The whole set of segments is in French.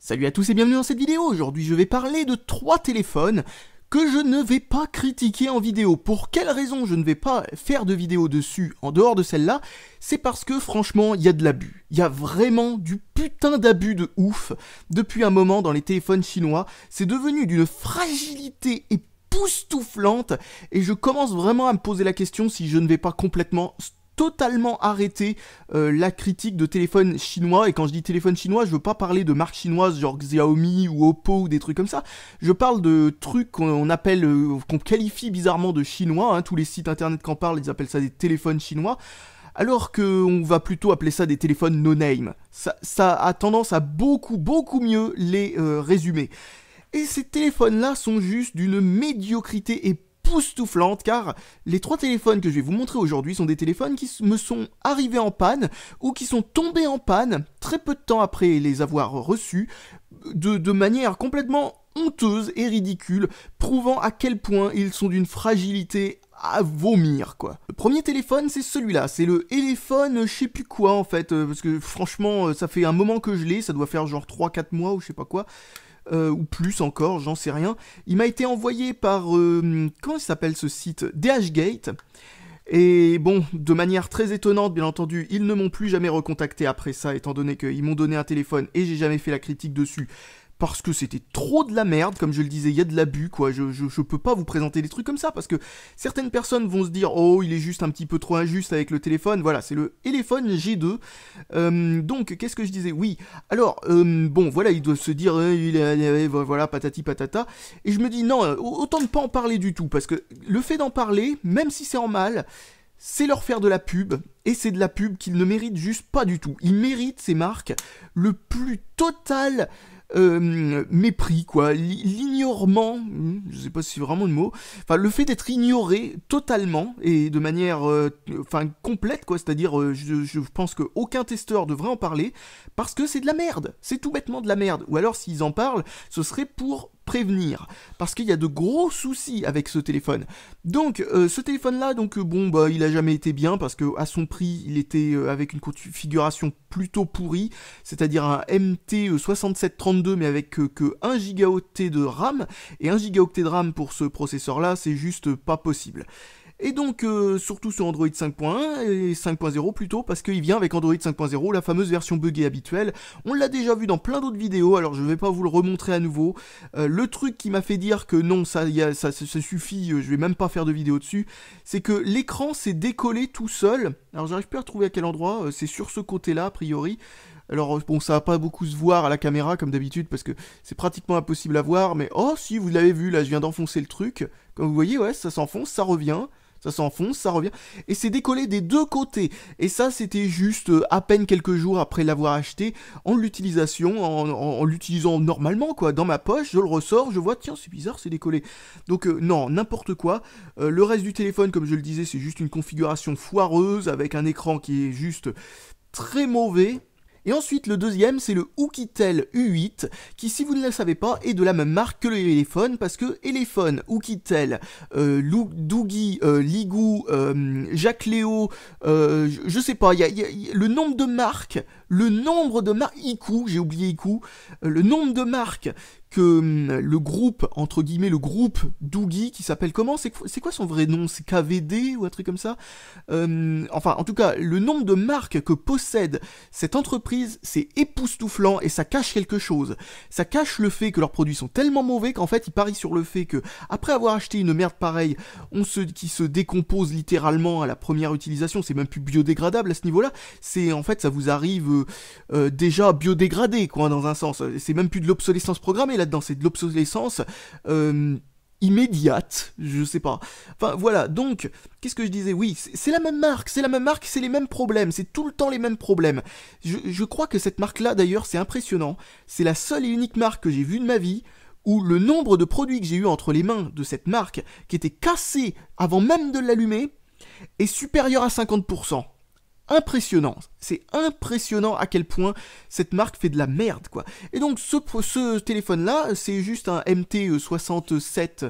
Salut à tous et bienvenue dans cette vidéo. Aujourd'hui je vais parler de 3 téléphones que je ne vais pas critiquer en vidéo. Pour quelle raison je ne vais pas faire de vidéo dessus en dehors de celle-là? C'est parce que franchement il y a de l'abus. Il y a vraiment du putain d'abus de ouf depuis un moment dans les téléphones chinois. C'est devenu d'une fragilité époustouflante et je commence vraiment à me poser la question si je ne vais pas totalement arrêter la critique de téléphones chinois. Et quand je dis téléphone chinois, je veux pas parler de marques chinoises genre Xiaomi ou Oppo ou des trucs comme ça. Je parle de trucs qu'on appelle, qu'on qualifie bizarrement de chinois, hein. Tous les sites internet qu'en parlent, ils appellent ça des téléphones chinois, alors qu'on va plutôt appeler ça des téléphones no-name. Ça a tendance à beaucoup mieux les résumer. Et ces téléphones-là sont juste d'une médiocrité époustouflante, car les 3 téléphones que je vais vous montrer aujourd'hui sont des téléphones qui me sont arrivés en panne ou qui sont tombés en panne très peu de temps après les avoir reçus de manière complètement honteuse et ridicule, prouvant à quel point ils sont d'une fragilité à vomir, quoi. Le premier téléphone, c'est celui-là, c'est le Elephone je sais plus quoi en fait, parce que franchement ça fait un moment que je l'ai, ça doit faire genre 3-4 mois ou je sais pas quoi. Ou plus encore, j'en sais rien. Il m'a été envoyé par, comment il s'appelle ce site? DHgate. Et bon, de manière très étonnante, bien entendu, ils ne m'ont plus jamais recontacté après ça, étant donné qu'ils m'ont donné un téléphone et j'ai jamais fait la critique dessus. Parce que c'était trop de la merde, comme je le disais, il y a de l'abus, quoi. Je peux pas vous présenter des trucs comme ça, parce que certaines personnes vont se dire « Oh, il est juste un petit peu trop injuste avec le téléphone ». Voilà, c'est le Elephone G2. Donc, qu'est-ce que je disais? Oui, alors, bon, voilà, ils doivent se dire « Voilà, patati patata ». Et je me dis « Non, autant ne pas en parler du tout, parce que le fait d'en parler, même si c'est en mal, c'est leur faire de la pub, et c'est de la pub qu'ils ne méritent juste pas du tout. Ils méritent, ces marques, le plus total mépris, quoi, l'ignorement, je sais pas si c'est vraiment le mot, enfin le fait d'être ignoré totalement et de manière complète, quoi, c'est-à-dire je pense qu'aucun testeur devrait en parler parce que c'est de la merde, c'est tout bêtement de la merde, ou alors s'ils en parlent, ce serait pour prévenir, parce qu'il y a de gros soucis avec ce téléphone. Donc ce téléphone là, donc bon bah il a jamais été bien parce que à son prix il était avec une configuration plutôt pourrie, c'est-à-dire un MT6732 mais avec que 1 gigaoctet de RAM, et 1 gigaoctet de RAM pour ce processeur là c'est juste pas possible. Et donc, surtout sur Android 5.1 et 5.0 plutôt, parce qu'il vient avec Android 5.0, la fameuse version buggée habituelle. On l'a déjà vu dans plein d'autres vidéos, alors je vais pas vous le remontrer à nouveau. Le truc qui m'a fait dire que non, ça suffit, je vais même pas faire de vidéo dessus, c'est que l'écran s'est décollé tout seul. Alors j'arrive plus à retrouver à quel endroit, c'est sur ce côté-là a priori. Alors bon, ça va pas beaucoup se voir à la caméra comme d'habitude parce que c'est pratiquement impossible à voir, mais oh si, vous l'avez vu, là je viens d'enfoncer le truc. Comme vous voyez, ouais, ça s'enfonce, ça revient. Ça s'enfonce, ça revient, et c'est décollé des deux côtés. Et ça, c'était juste à peine quelques jours après l'avoir acheté, en l'utilisation, en l'utilisant normalement, quoi. Dans ma poche, je le ressors, je vois, tiens, c'est bizarre, c'est décollé. Donc non, n'importe quoi. Le reste du téléphone, comme je le disais, c'est juste une configuration foireuse, avec un écran qui est juste très mauvais. Et ensuite, le deuxième, c'est le Oukitel U8, qui, si vous ne le savez pas, est de la même marque que le Elephone, parce que Elephone, Oukitel, Doogee, Ligoo, Jacques Léo, je sais pas, il y a le nombre de marques, Iku, j'ai oublié Iku, le nombre de marques que le groupe, entre guillemets, le groupe Doogee, qui s'appelle comment? C'est quoi son vrai nom? C'est KVD ou un truc comme ça? Enfin, en tout cas, le nombre de marques que possède cette entreprise, c'est époustouflant et ça cache quelque chose. Ça cache le fait que leurs produits sont tellement mauvais qu'en fait, ils parient sur le fait que, après avoir acheté une merde pareille, qui se décompose littéralement à la première utilisation, c'est même plus biodégradable à ce niveau-là, c'est, en fait, ça vous arrive déjà biodégradé, quoi, dans un sens. C'est même plus de l'obsolescence programmée là-dedans, c'est de l'obsolescence immédiate, je sais pas. Enfin voilà, donc, qu'est-ce que je disais? Oui, c'est la même marque, c'est les mêmes problèmes, c'est tout le temps les mêmes problèmes. Je crois que cette marque-là, d'ailleurs, c'est impressionnant, c'est la seule et unique marque que j'ai vue de ma vie où le nombre de produits que j'ai eu entre les mains de cette marque, qui étaient cassés avant même de l'allumer, est supérieur à 50%. impressionnant. C'est impressionnant à quel point cette marque fait de la merde, quoi. Et donc, ce téléphone-là, c'est juste un MT67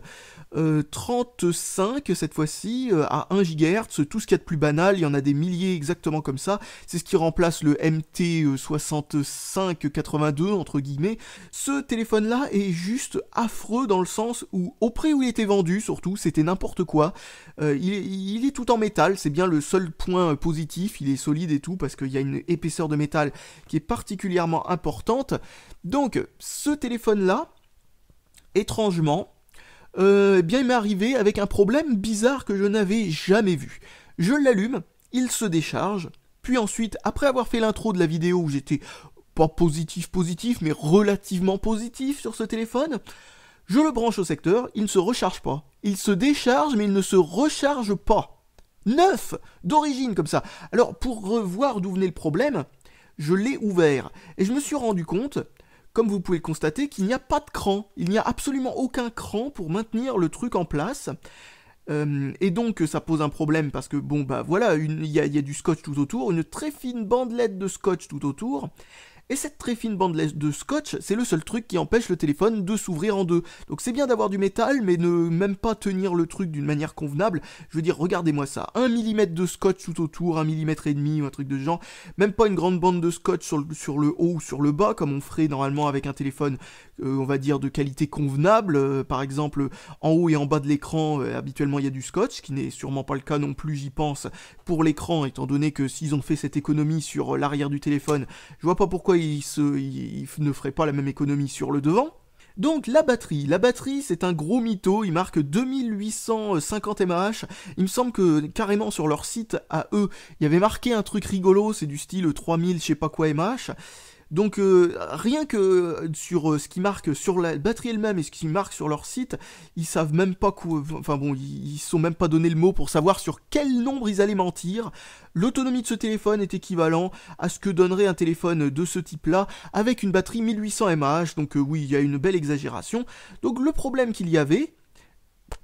35 cette fois-ci, à 1 GHz, tout ce qu'il y a de plus banal, il y en a des milliers exactement comme ça, c'est ce qui remplace le MT6582 entre guillemets. Ce téléphone-là est juste affreux dans le sens où, au prix où il était vendu surtout, c'était n'importe quoi. Il est tout en métal, c'est bien le seul point positif, il est solide et tout, parce qu'il y a une épaisseur de métal qui est particulièrement importante. Donc, ce téléphone-là, étrangement, bien il m'est arrivé avec un problème bizarre que je n'avais jamais vu. Je l'allume, il se décharge, puis ensuite, après avoir fait l'intro de la vidéo où j'étais pas positif, mais relativement positif sur ce téléphone, je le branche au secteur, il ne se recharge pas. Il se décharge, mais il ne se recharge pas. Neuf d'origine comme ça. Alors, pour voir d'où venait le problème, je l'ai ouvert, et je me suis rendu compte, comme vous pouvez le constater, qu'il n'y a pas de cran. Il n'y a absolument aucun cran pour maintenir le truc en place. Et donc ça pose un problème parce que bon bah voilà, il y a du scotch tout autour, une très fine bandelette de scotch tout autour. Et cette très fine bandelette de scotch, c'est le seul truc qui empêche le téléphone de s'ouvrir en deux. Donc c'est bien d'avoir du métal, mais ne même pas tenir le truc d'une manière convenable. Je veux dire, regardez-moi ça, 1 mm de scotch tout autour, 1,5 mm ou un truc de genre, même pas une grande bande de scotch sur le haut ou sur le bas, comme on ferait normalement avec un téléphone, on va dire, de qualité convenable. Par exemple, en haut et en bas de l'écran, habituellement il y a du scotch, qui n'est sûrement pas le cas non plus, j'y pense, pour l'écran, étant donné que s'ils ont fait cette économie sur l'arrière du téléphone, je vois pas pourquoi il ne ferait pas la même économie sur le devant. Donc la batterie c'est un gros mytho, il marque 2850 mAh, il me semble que carrément sur leur site à eux, il y avait marqué un truc rigolo, c'est du style 3000 je sais pas quoi mAh. Donc rien que sur ce qui marque sur la batterie elle-même et ce qui marque sur leur site, ils savent même pas quoi, enfin bon, ils se sont même pas donné le mot pour savoir sur quel nombre ils allaient mentir. L'autonomie de ce téléphone est équivalent à ce que donnerait un téléphone de ce type-là avec une batterie 1800 mAh, donc oui, il y a une belle exagération. Donc le problème qu'il y avait,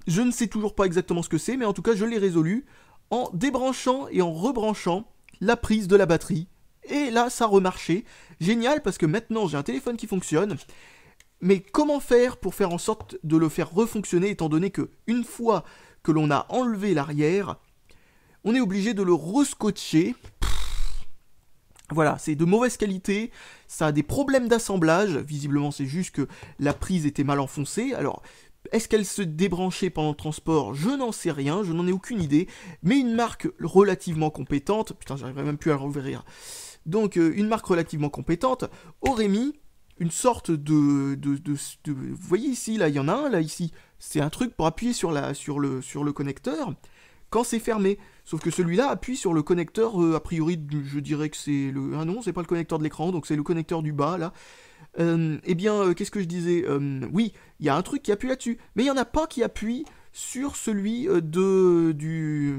je ne sais toujours pas exactement ce que c'est, mais en tout cas je l'ai résolu en débranchant et en rebranchant la prise de la batterie. Et là, ça remarchait. Génial, parce que maintenant, j'ai un téléphone qui fonctionne. Mais comment faire pour faire en sorte de le faire refonctionner, étant donné que une fois que l'on a enlevé l'arrière, on est obligé de le rescotcher. Voilà, c'est de mauvaise qualité, ça a des problèmes d'assemblage. Visiblement, c'est juste que la prise était mal enfoncée. Alors, est-ce qu'elle se débranchait pendant le transport? Je n'en sais rien, je n'en ai aucune idée. Mais une marque relativement compétente, putain, j'arriverai même plus à le rouvrir. Donc une marque relativement compétente aurait mis une sorte de vous voyez ici, là il y en a un là ici, c'est un truc pour appuyer sur le connecteur quand c'est fermé, sauf que celui-là appuie sur le connecteur, a priori je dirais que c'est le, ah non c'est pas le connecteur de l'écran, donc c'est le connecteur du bas là. Eh bien qu'est-ce que je disais, oui il y a un truc qui appuie là-dessus, mais il y en a pas qui appuie sur celui de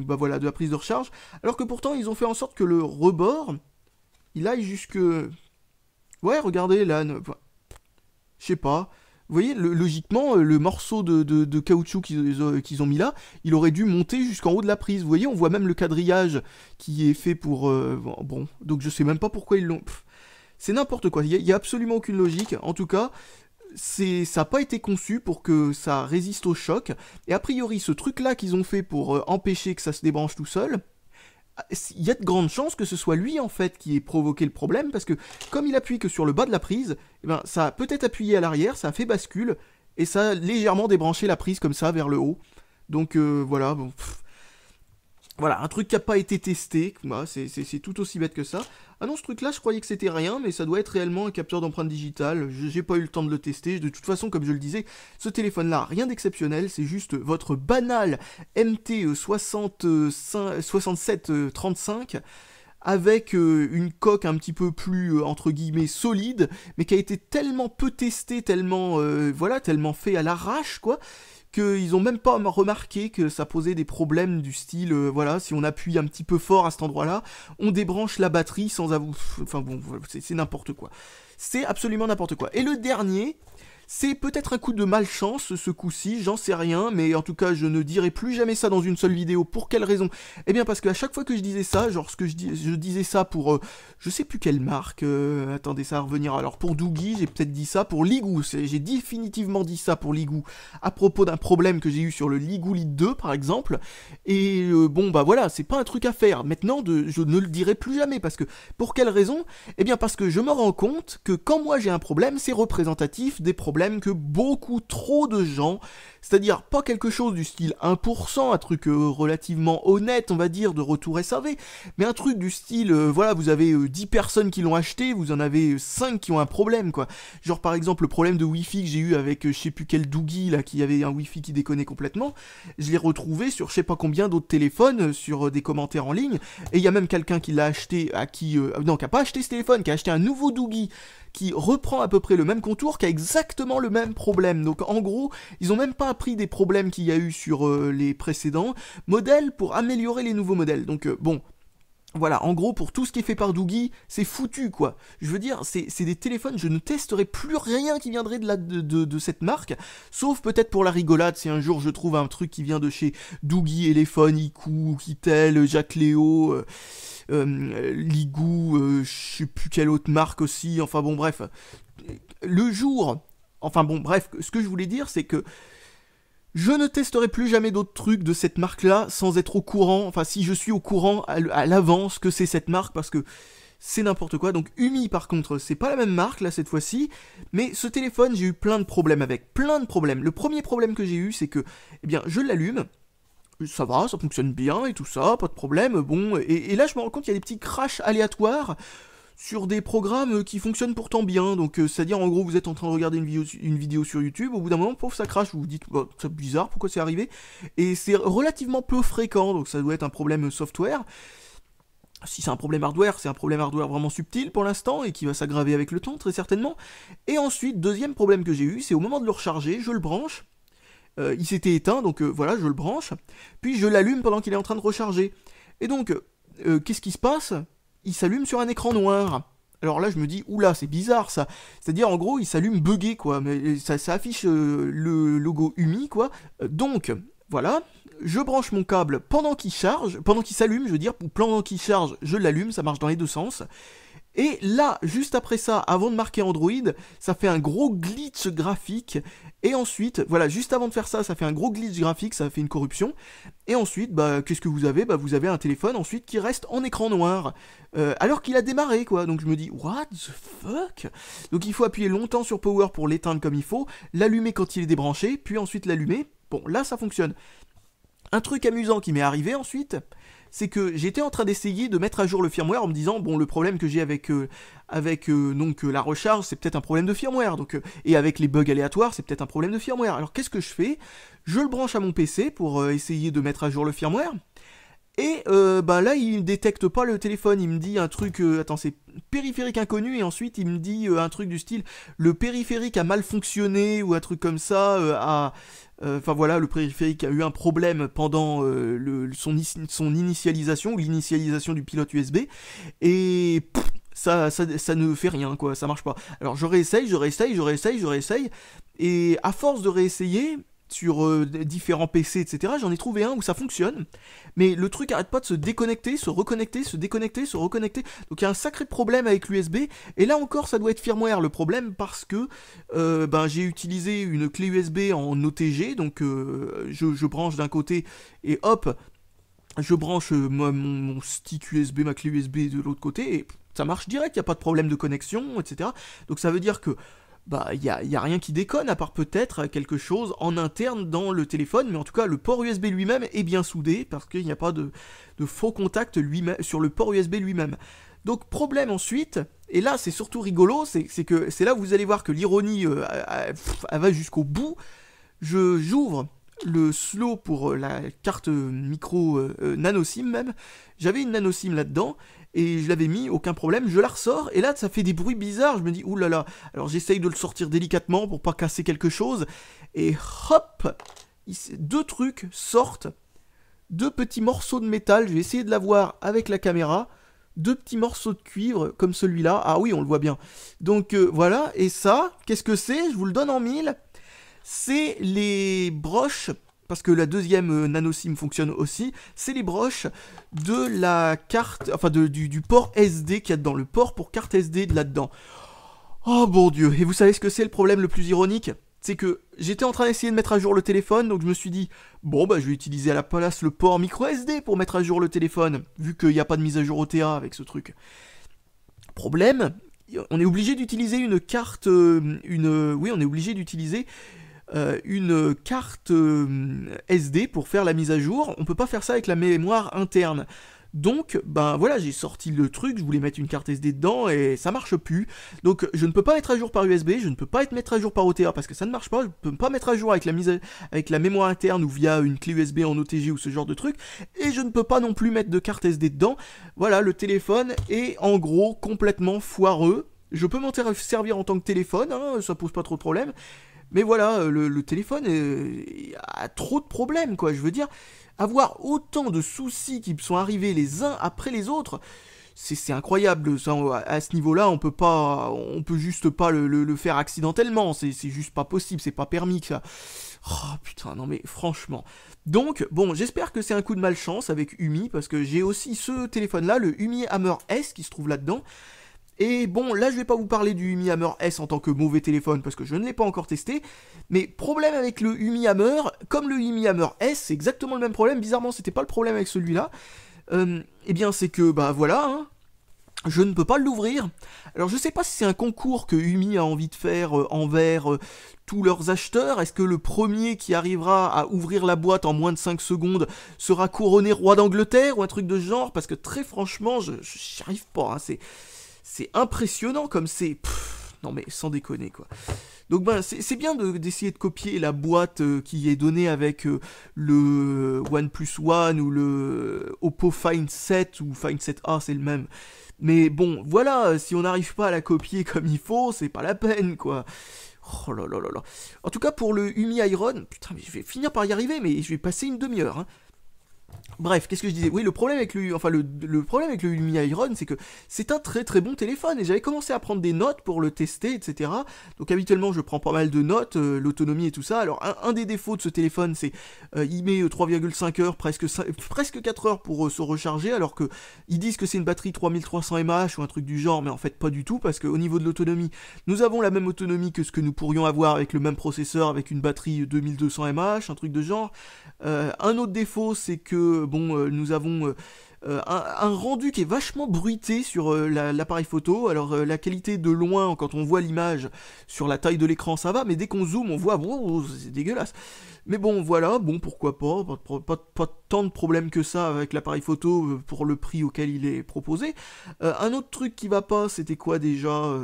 la prise de recharge, alors que pourtant ils ont fait en sorte que le rebord il aille jusque... Ouais, regardez, là... Je sais pas. Vous voyez, logiquement, le morceau de caoutchouc qu'ils ont mis là, il aurait dû monter jusqu'en haut de la prise. Vous voyez, on voit même le quadrillage qui est fait pour... Bon, donc je sais même pas pourquoi ils l'ont... C'est n'importe quoi, il y a absolument aucune logique. En tout cas, ça n'a pas été conçu pour que ça résiste au choc. Et a priori, ce truc-là qu'ils ont fait pour empêcher que ça se débranche tout seul... Il y a de grandes chances que ce soit lui en fait qui ait provoqué le problème, parce que comme il appuie que sur le bas de la prise, eh ben, ça a peut-être appuyé à l'arrière, ça a fait bascule, et ça a légèrement débranché la prise comme ça vers le haut. Donc voilà, bon, voilà, un truc qui n'a pas été testé, bah, c'est tout aussi bête que ça. Ah non, ce truc-là, je croyais que c'était rien, mais ça doit être réellement un capteur d'empreinte digitale. J'ai pas eu le temps de le tester. De toute façon, comme je le disais, ce téléphone-là, rien d'exceptionnel, c'est juste votre banal MT6735 avec une coque un petit peu plus, entre guillemets, solide, mais qui a été tellement peu testé, tellement fait à l'arrache, quoi, qu'ils ont même pas remarqué que ça posait des problèmes du style, voilà, si on appuie un petit peu fort à cet endroit-là, on débranche la batterie sans avoir... Enfin bon, c'est n'importe quoi. C'est absolument n'importe quoi. Et le dernier, C'est peut-être un coup de malchance ce coup-ci, j'en sais rien, mais en tout cas je ne dirai plus jamais ça dans une seule vidéo. Pour quelle raison? Eh bien parce qu'à chaque fois que je disais ça, genre je disais ça pour je sais plus quelle marque, attendez ça va revenir, alors pour Doogie j'ai peut-être dit ça, pour Ligoo, j'ai définitivement dit ça pour Ligoo, à propos d'un problème que j'ai eu sur le Ligoo Lite 2 par exemple, et bon bah voilà, c'est pas un truc à faire, maintenant je ne le dirai plus jamais, parce que pour quelle raison? Eh bien parce que je me rends compte que quand moi j'ai un problème, c'est représentatif des problèmes que beaucoup trop de gens, c'est-à-dire pas quelque chose du style 1%, un truc relativement honnête, on va dire, de retour SAV, mais un truc du style, voilà, vous avez 10 personnes qui l'ont acheté, vous en avez 5 qui ont un problème, quoi. Genre par exemple le problème de Wi-Fi que j'ai eu avec je sais plus quel Doogie, là, qui avait un Wi-Fi qui déconnait complètement, je l'ai retrouvé sur je sais pas combien d'autres téléphones, sur des commentaires en ligne, et il y a même quelqu'un qui l'a acheté, qui a pas acheté ce téléphone, qui a acheté un nouveau Doogie, qui reprend à peu près le même contour, qui a exactement le même problème. Donc en gros, ils ont même pas appris des problèmes qu'il y a eu sur les précédents modèles pour améliorer les nouveaux modèles. Donc bon, voilà, en gros, pour tout ce qui est fait par Doogie, c'est foutu, quoi. Je veux dire, c'est des téléphones, je ne testerai plus rien qui viendrait de cette marque, sauf peut-être pour la rigolade, si un jour je trouve un truc qui vient de chez Doogie, Elephone, Iku, Kitel, Jacques Léo, Ligoo, je sais plus quelle autre marque aussi, enfin bon, bref. Le jour, enfin bon, bref, ce que je voulais dire, c'est que je ne testerai plus jamais d'autres trucs de cette marque-là sans être au courant, enfin si je suis au courant à l'avance que c'est cette marque, parce que c'est n'importe quoi. Donc Umi par contre, c'est pas la même marque là cette fois-ci, mais ce téléphone j'ai eu plein de problèmes avec, plein de problèmes. Le premier problème que j'ai eu c'est que, eh bien je l'allume, ça va, ça fonctionne bien et tout ça, pas de problème, bon, et là je me rends compte qu'il y a des petits crashs aléatoires sur des programmes qui fonctionnent pourtant bien, donc c'est-à-dire en gros vous êtes en train de regarder une vidéo sur YouTube, au bout d'un moment, pouf, ça crache, vous vous dites, bah, c'est bizarre, pourquoi c'est arrivé? Et c'est relativement peu fréquent, donc ça doit être un problème software. Si c'est un problème hardware, c'est un problème hardware vraiment subtil pour l'instant, et qui va s'aggraver avec le temps, très certainement. Et ensuite, deuxième problème que j'ai eu, c'est au moment de le recharger, je le branche, il s'était éteint, donc voilà, je le branche, puis je l'allume pendant qu'il est en train de recharger. Et donc, qu'est-ce qui se passe? Il s'allume sur un écran noir. Alors là, je me dis, oula, c'est bizarre ça. C'est-à-dire, en gros, il s'allume buggé, quoi. Mais ça affiche le logo UMI, quoi. Donc, voilà, je branche mon câble pendant qu'il charge, pendant qu'il s'allume, je veux dire, ou pendant qu'il charge, je l'allume, ça marche dans les deux sens. Et là, juste après ça, avant de marquer Android, ça fait un gros glitch graphique. Et ensuite, voilà, juste avant de faire ça, ça fait un gros glitch graphique, ça fait une corruption. Et ensuite, bah, qu'est-ce que vous avez? Bah, vous avez un téléphone ensuite qui reste en écran noir. Alors qu'il a démarré, quoi. Donc je me dis, what the fuck? Donc il faut appuyer longtemps sur Power pour l'éteindre comme il faut, l'allumer quand il est débranché, puis ensuite l'allumer. Bon, là, ça fonctionne. Un truc amusant qui m'est arrivé ensuite, c'est que j'étais en train d'essayer de mettre à jour le firmware en me disant, bon, le problème que j'ai avec la recharge, c'est peut-être un problème de firmware, donc, et avec les bugs aléatoires, c'est peut-être un problème de firmware. Alors qu'est-ce que je fais? Je le branche à mon PC pour essayer de mettre à jour le firmware, et bah là, il détecte pas le téléphone, il me dit un truc, attends, c'est périphérique inconnu, et ensuite il me dit un truc du style, le périphérique a mal fonctionné, ou un truc comme ça, enfin voilà, le périphérique a eu un problème pendant son initialisation, ou l'initialisation du pilote USB, et ça ne fait rien, quoi, ça marche pas. Alors je réessaye, et à force de réessayer, sur différents PC, etc., j'en ai trouvé un où ça fonctionne, mais le truc arrête pas de se déconnecter, se reconnecter, se déconnecter, se reconnecter, donc il y a un sacré problème avec l'USB, et là encore ça doit être firmware le problème, parce que j'ai utilisé une clé USB en OTG, donc je branche d'un côté, et hop, je branche mon stick USB, ma clé USB de l'autre côté, et ça marche direct, il n'y a pas de problème de connexion, etc., donc ça veut dire que bah, y a rien qui déconne, à part peut-être quelque chose en interne dans le téléphone, mais en tout cas, le port USB lui-même est bien soudé, parce qu'il n'y a pas de faux contact sur le port USB lui-même. Donc, problème ensuite, et là, c'est surtout rigolo, c'est que c'est là où vous allez voir que l'ironie, elle va jusqu'au bout. J'ouvre le slot pour la carte micro nano SIM même, j'avais une nano SIM là-dedans, et je l'avais mis, aucun problème, je la ressors, et là ça fait des bruits bizarres, je me dis oulala, alors j'essaye de le sortir délicatement pour pas casser quelque chose, et hop, deux trucs sortent, deux petits morceaux de métal, je vais essayer de la voir avec la caméra, deux petits morceaux de cuivre comme celui-là. Ah oui, on le voit bien. Donc voilà, et ça, qu'est-ce que c'est? Je vous le donne en mille. C'est les broches, parce que la deuxième nano SIM fonctionne aussi, c'est les broches de la carte, enfin du port SD qu'il y a dedans, le port pour carte SD de là-dedans. Oh bon Dieu, et vous savez ce que c'est le problème le plus ironique? C'est que j'étais en train d'essayer de mettre à jour le téléphone, donc je me suis dit, bon bah je vais utiliser à la place le port micro SD pour mettre à jour le téléphone, vu qu'il n'y a pas de mise à jour OTA avec ce truc. Problème, on est obligé d'utiliser une carte, oui on est obligé d'utiliser une carte SD pour faire la mise à jour, on peut pas faire ça avec la mémoire interne. Donc, ben voilà, j'ai sorti le truc, je voulais mettre une carte SD dedans et ça marche plus. Donc, je ne peux pas mettre à jour par USB, je ne peux pas mettre à jour par OTA parce que ça ne marche pas. Je peux pas mettre à jour avec avec la mémoire interne ou via une clé USB en OTG ou ce genre de truc. Et je ne peux pas non plus mettre de carte SD dedans. Voilà, le téléphone est en gros complètement foireux. Je peux m'en servir en tant que téléphone, hein, ça pose pas trop de problème. Mais voilà, le téléphone a trop de problèmes, quoi. Je veux dire, avoir autant de soucis qui sont arrivés les uns après les autres, c'est incroyable. Ça, à ce niveau-là, on peut juste pas le faire accidentellement. C'est juste pas possible, c'est pas permis que ça. Oh putain, non mais franchement. Donc, bon, j'espère que c'est un coup de malchance avec Umi, parce que j'ai aussi ce téléphone-là, le Umi Hammer S, qui se trouve là-dedans. Et bon, là je vais pas vous parler du Umi Hammer S en tant que mauvais téléphone parce que je ne l'ai pas encore testé, mais problème avec le Umi Hammer, comme le Umi Hammer S, c'est exactement le même problème, bizarrement c'était pas le problème avec celui-là, eh bien c'est que, bah voilà, hein, je ne peux pas l'ouvrir. Alors je sais pas si c'est un concours que Umi a envie de faire envers tous leurs acheteurs, est-ce que le premier qui arrivera à ouvrir la boîte en moins de 5 secondes sera couronné roi d'Angleterre ou un truc de ce genre, parce que très franchement, j'y arrive pas, hein, c'est impressionnant comme c'est... non mais sans déconner quoi. Donc ben c'est bien d'essayer de copier la boîte qui est donnée avec le OnePlus One ou le Oppo Find 7 ou Find 7A, c'est le même. Mais bon, voilà, si on n'arrive pas à la copier comme il faut, c'est pas la peine quoi. Oh là là là là. En tout cas pour le Umi Iron, putain mais je vais finir par y arriver, mais je vais passer une demi-heure, hein. Bref, qu'est-ce que je disais? Oui, le problème avec le problème avec le Umi Iron, c'est que c'est un très très bon téléphone et j'avais commencé à prendre des notes pour le tester, etc. Donc habituellement, je prends pas mal de notes, l'autonomie et tout ça. Alors un des défauts de ce téléphone, c'est il met 3,5 heures, presque 4 heures pour se recharger, alors que ils disent que c'est une batterie 3300 mAh ou un truc du genre, mais en fait pas du tout, parce qu'au niveau de l'autonomie, nous avons la même autonomie que ce que nous pourrions avoir avec le même processeur, avec une batterie 2200 mAh, un truc de genre. Un autre défaut, c'est que bon, nous avons un rendu qui est vachement bruité sur l'appareil photo. Alors la qualité de loin, quand on voit l'image sur la taille de l'écran, ça va, mais dès qu'on zoome, on voit, wow, c'est dégueulasse. Mais bon, voilà, bon, pourquoi pas tant de problèmes que ça avec l'appareil photo pour le prix auquel il est proposé. Un autre truc qui va pas, c'était quoi déjà?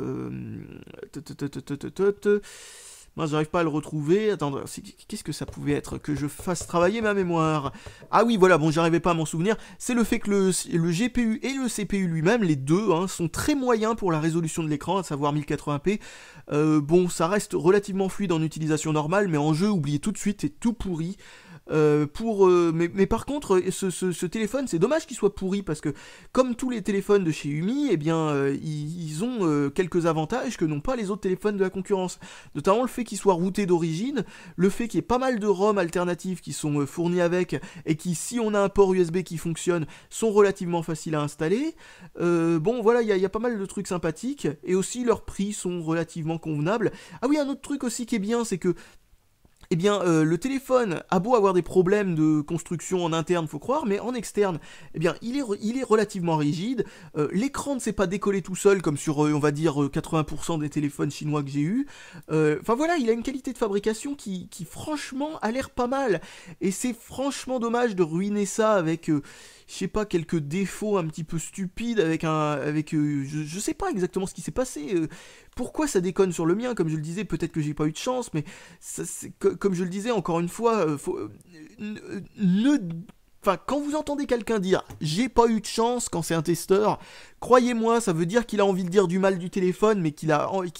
Moi, j'arrive pas à le retrouver. Attends, qu'est-ce que ça pouvait être? Que je fasse travailler ma mémoire. Ah oui, voilà, bon, j'arrivais pas à m'en souvenir. C'est le fait que le GPU et le CPU lui-même, les deux, hein, sont très moyens pour la résolution de l'écran, à savoir 1080p. Bon, ça reste relativement fluide en utilisation normale, mais en jeu, oubliez tout de suite, c'est tout pourri. Mais par contre, ce téléphone, c'est dommage qu'il soit pourri parce que, comme tous les téléphones de chez Umi, eh bien, ils ont quelques avantages que n'ont pas les autres téléphones de la concurrence. Notamment le fait qu'il soit routé d'origine, le fait qu'il y ait pas mal de ROM alternatives qui sont fournis avec et qui, si on a un port USB qui fonctionne, sont relativement faciles à installer. Bon, voilà, il y a pas mal de trucs sympathiques et aussi leurs prix sont relativement convenables. Ah oui, un autre truc aussi qui est bien, c'est que eh bien, le téléphone a beau avoir des problèmes de construction en interne, faut croire, mais en externe, eh bien, il est relativement rigide. L'écran ne s'est pas décollé tout seul, comme sur, on va dire, 80% des téléphones chinois que j'ai eu. Enfin voilà, il a une qualité de fabrication qui franchement, a l'air pas mal. Et c'est franchement dommage de ruiner ça avec... je sais pas, quelques défauts un petit peu stupides je sais pas exactement ce qui s'est passé. Pourquoi ça déconne sur le mien? Comme je le disais, peut-être que j'ai pas eu de chance, mais ça, comme je le disais encore une fois, Enfin, quand vous entendez quelqu'un dire « j'ai pas eu de chance » quand c'est un testeur, croyez-moi, ça veut dire qu'il a envie de dire du mal du téléphone, mais qu'il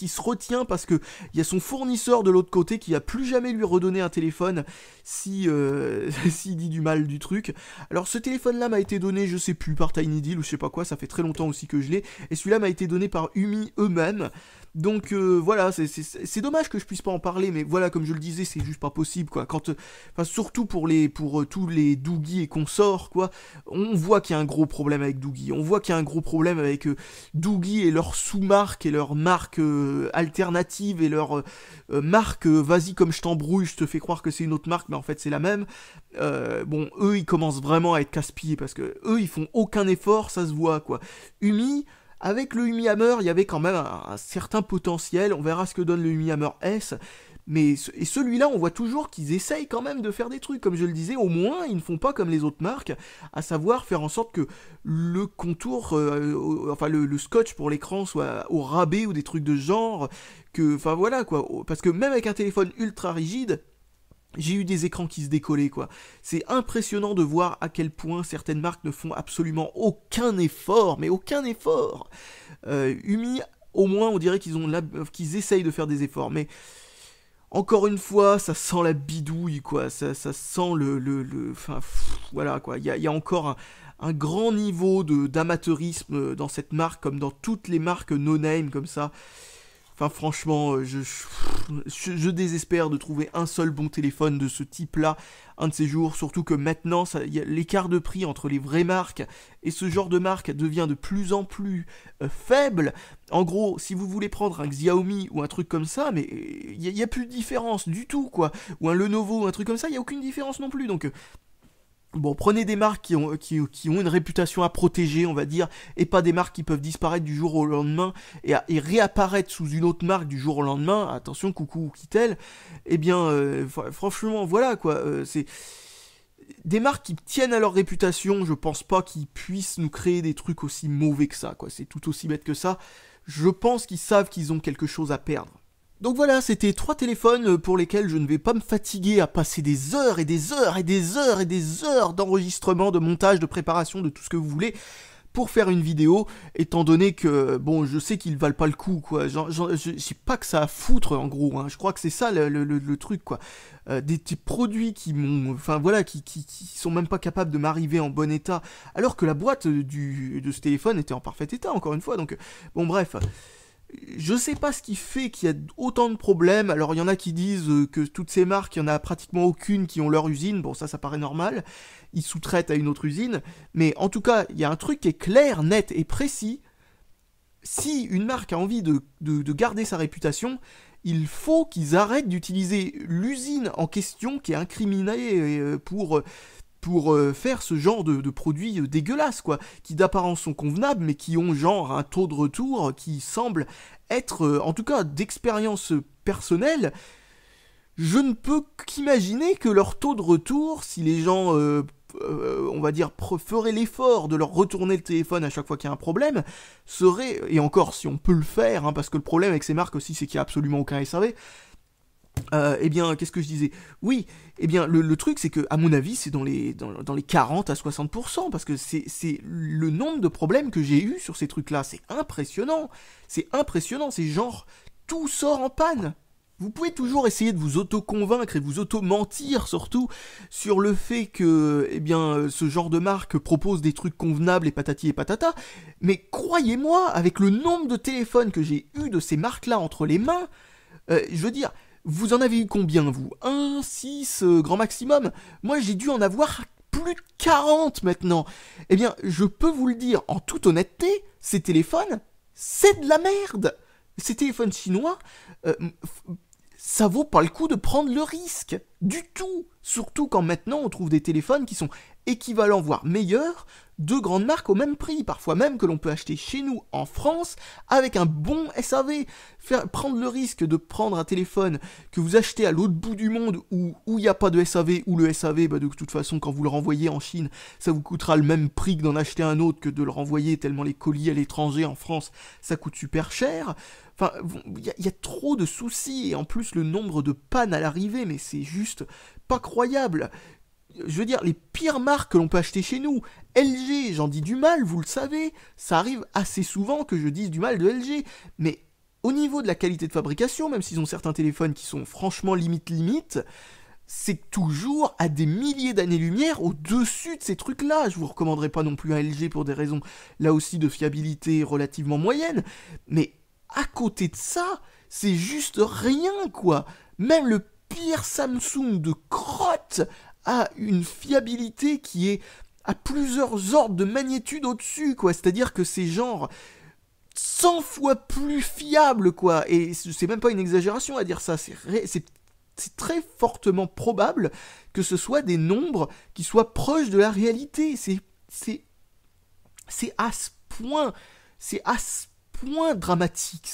se retient parce que il y a son fournisseur de l'autre côté qui va plus jamais lui redonner un téléphone si s'il dit du mal du truc. Alors ce téléphone-là m'a été donné, je sais plus, par TinyDeal ou je sais pas quoi, ça fait très longtemps aussi que je l'ai, et celui-là m'a été donné par Umi eux-mêmes. Donc voilà, c'est dommage que je puisse pas en parler, mais voilà, comme je le disais, c'est juste pas possible, quoi. Enfin, surtout pour tous les Doogie et consorts, quoi, on voit qu'il y a un gros problème avec Doogie, on voit qu'il y a un gros problème avec Doogie et leurs sous-marques et leurs marques alternatives et leurs marques vas-y comme je t'embrouille, je te fais croire que c'est une autre marque, mais en fait c'est la même. Bon, eux ils commencent vraiment à être casse-pieds parce que eux ils font aucun effort, ça se voit, quoi. Umi, avec le Umi Hammer, il y avait quand même un certain potentiel. On verra ce que donne le Umi Hammer S. Mais et celui-là, on voit toujours qu'ils essayent quand même de faire des trucs. Comme je le disais, au moins, ils ne font pas comme les autres marques, à savoir faire en sorte que le contour, enfin le scotch pour l'écran soit au rabais ou des trucs de genre. Enfin voilà quoi. Parce que même avec un téléphone ultra rigide, j'ai eu des écrans qui se décollaient, quoi. C'est impressionnant de voir à quel point certaines marques ne font absolument aucun effort, mais aucun effort. Umi, au moins, on dirait qu'ils essayent de faire des efforts, mais encore une fois, ça sent la bidouille, quoi. Ça sent enfin, voilà, quoi. Il y a encore un grand niveau d'amateurisme dans cette marque, comme dans toutes les marques no-name, comme ça. Enfin, franchement, je désespère de trouver un seul bon téléphone de ce type-là, un de ces jours, surtout que maintenant, l'écart de prix entre les vraies marques et ce genre de marque devient de plus en plus faible. En gros, si vous voulez prendre un Xiaomi ou un truc comme ça, mais il n'y a plus de différence du tout, quoi. Ou un Lenovo ou un truc comme ça, il n'y a aucune différence non plus, donc... Bon, prenez des marques qui ont une réputation à protéger, on va dire, et pas des marques qui peuvent disparaître du jour au lendemain et réapparaître sous une autre marque du jour au lendemain. Attention, coucou Kittel. Eh bien, franchement, voilà quoi. C'est des marques qui tiennent à leur réputation. Je pense pas qu'ils puissent nous créer des trucs aussi mauvais que ça, quoi. C'est tout aussi bête que ça. Je pense qu'ils savent qu'ils ont quelque chose à perdre. Donc voilà, c'était 3 téléphones pour lesquels je ne vais pas me fatiguer à passer des heures et des heures et des heures et des heures d'enregistrement, de montage, de préparation, de tout ce que vous voulez pour faire une vidéo, étant donné que, bon, je sais qu'ils valent pas le coup, quoi. Je sais pas que ça à foutre, en gros, hein. Je crois que c'est ça le truc, quoi. Des produits qui m'ont, enfin voilà, qui sont même pas capables de m'arriver en bon état, alors que la boîte de ce téléphone était en parfait état, encore une fois, donc, bon, bref... Je sais pas ce qui fait qu'il y a autant de problèmes. Alors il y en a qui disent que toutes ces marques, il y en a pratiquement aucune qui ont leur usine. Bon, ça paraît normal. Ils sous-traitent à une autre usine. Mais en tout cas, il y a un truc qui est clair, net et précis. Si une marque a envie de garder sa réputation, il faut qu'ils arrêtent d'utiliser l'usine en question qui est incriminée pour faire ce genre de produits dégueulasses, quoi, qui d'apparence sont convenables, mais qui ont genre un taux de retour qui semble être, en tout cas d'expérience personnelle, je ne peux qu'imaginer que leur taux de retour, si les gens, on va dire, feraient l'effort de leur retourner le téléphone à chaque fois qu'il y a un problème, serait, et encore si on peut le faire, hein, parce que le problème avec ces marques aussi, c'est qu'il n'y a absolument aucun SAV, eh bien, qu'est-ce que je disais? Oui, eh bien, le truc, c'est que, à mon avis, c'est dans les 40 à 60%, parce que c'est le nombre de problèmes que j'ai eu sur ces trucs-là. C'est impressionnant, c'est genre, tout sort en panne. Vous pouvez toujours essayer de vous auto-convaincre et vous auto-mentir, surtout, sur le fait que, eh bien, ce genre de marque propose des trucs convenables et patati et patata, mais croyez-moi, avec le nombre de téléphones que j'ai eu de ces marques-là entre les mains, je veux dire... Vous en avez eu combien, vous? 1, 6, grand maximum? Moi, j'ai dû en avoir plus de 40 maintenant. Eh bien, je peux vous le dire en toute honnêteté, ces téléphones, c'est de la merde. Ces téléphones chinois, ça vaut pas le coup de prendre le risque. Du tout. Surtout quand maintenant on trouve des téléphones qui sont équivalents, voire meilleurs, de grandes marques au même prix, parfois même que l'on peut acheter chez nous en France avec un bon SAV. Prendre le risque de prendre un téléphone que vous achetez à l'autre bout du monde où il n'y a pas de SAV, ou le SAV, bah de toute façon quand vous le renvoyez en Chine, ça vous coûtera le même prix que d'en acheter un autre que de le renvoyer, tellement les colis à l'étranger en France, ça coûte super cher. Enfin, il y a trop de soucis, et en plus le nombre de pannes à l'arrivée, mais c'est juste pas croyable. je veux dire, les pires marques que l'on peut acheter chez nous. LG, j'en dis du mal, vous le savez. Ça arrive assez souvent que je dise du mal de LG. Mais au niveau de la qualité de fabrication, même s'ils ont certains téléphones qui sont franchement limite, c'est toujours à des milliers d'années-lumière au-dessus de ces trucs-là. Je vous recommanderais pas non plus un LG pour des raisons, là aussi, de fiabilité relativement moyenne. Mais à côté de ça, c'est juste rien, quoi. Même le pire Samsung de crotte a une fiabilité qui est à plusieurs ordres de magnitude au-dessus, quoi. C'est-à-dire que c'est genre 100 fois plus fiable, quoi. Et c'est même pas une exagération à dire ça, c'est très fortement probable que ce soit des nombres qui soient proches de la réalité. C'est à ce point, c'est à ce point dramatique.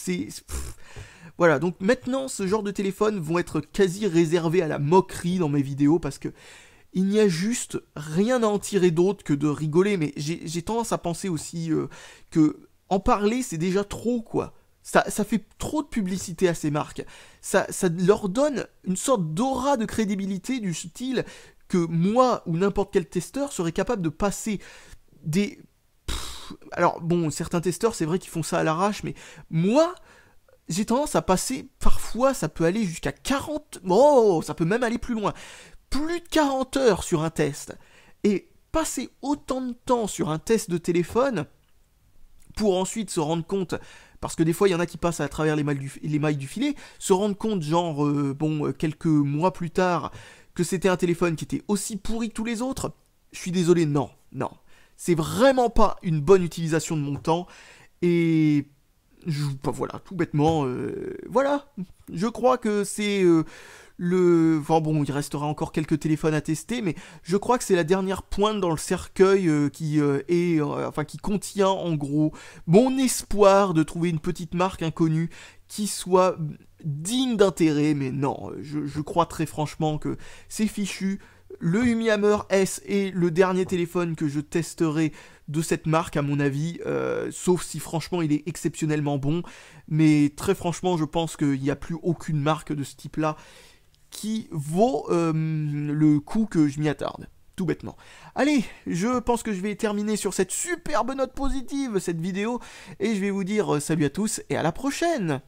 Voilà, donc maintenant, ce genre de téléphones vont être quasi réservés à la moquerie dans mes vidéos parce que il n'y a juste rien à en tirer d'autre que de rigoler. Mais j'ai tendance à penser aussi que en parler, c'est déjà trop, quoi. Ça fait trop de publicité à ces marques. Ça leur donne une sorte d'aura de crédibilité du style que moi ou n'importe quel testeur serait capable de passer des... Alors bon, certains testeurs, c'est vrai qu'ils font ça à l'arrache, mais moi, j'ai tendance à passer, parfois, ça peut aller jusqu'à 40... Oh, ça peut même aller plus loin. Plus de 40 heures sur un test. Et passer autant de temps sur un test de téléphone pour ensuite se rendre compte, parce que des fois il y en a qui passent à travers les mailles du filet, se rendre compte genre, quelques mois plus tard, que c'était un téléphone qui était aussi pourri que tous les autres, je suis désolé, non. C'est vraiment pas une bonne utilisation de mon temps, et... voilà, tout bêtement, voilà, je crois que c'est... Enfin bon, il restera encore quelques téléphones à tester, mais je crois que c'est la dernière pointe dans le cercueil qui contient en gros mon espoir de trouver une petite marque inconnue qui soit digne d'intérêt, mais non, je crois très franchement que c'est fichu. Le Umi Hammer S est le dernier téléphone que je testerai de cette marque à mon avis, sauf si franchement il est exceptionnellement bon, mais très franchement je pense qu'il n'y a plus aucune marque de ce type là qui vaut le coup que je m'y attarde, tout bêtement. Allez, je pense que je vais terminer sur cette superbe note positive, cette vidéo, et je vais vous dire salut à tous et à la prochaine.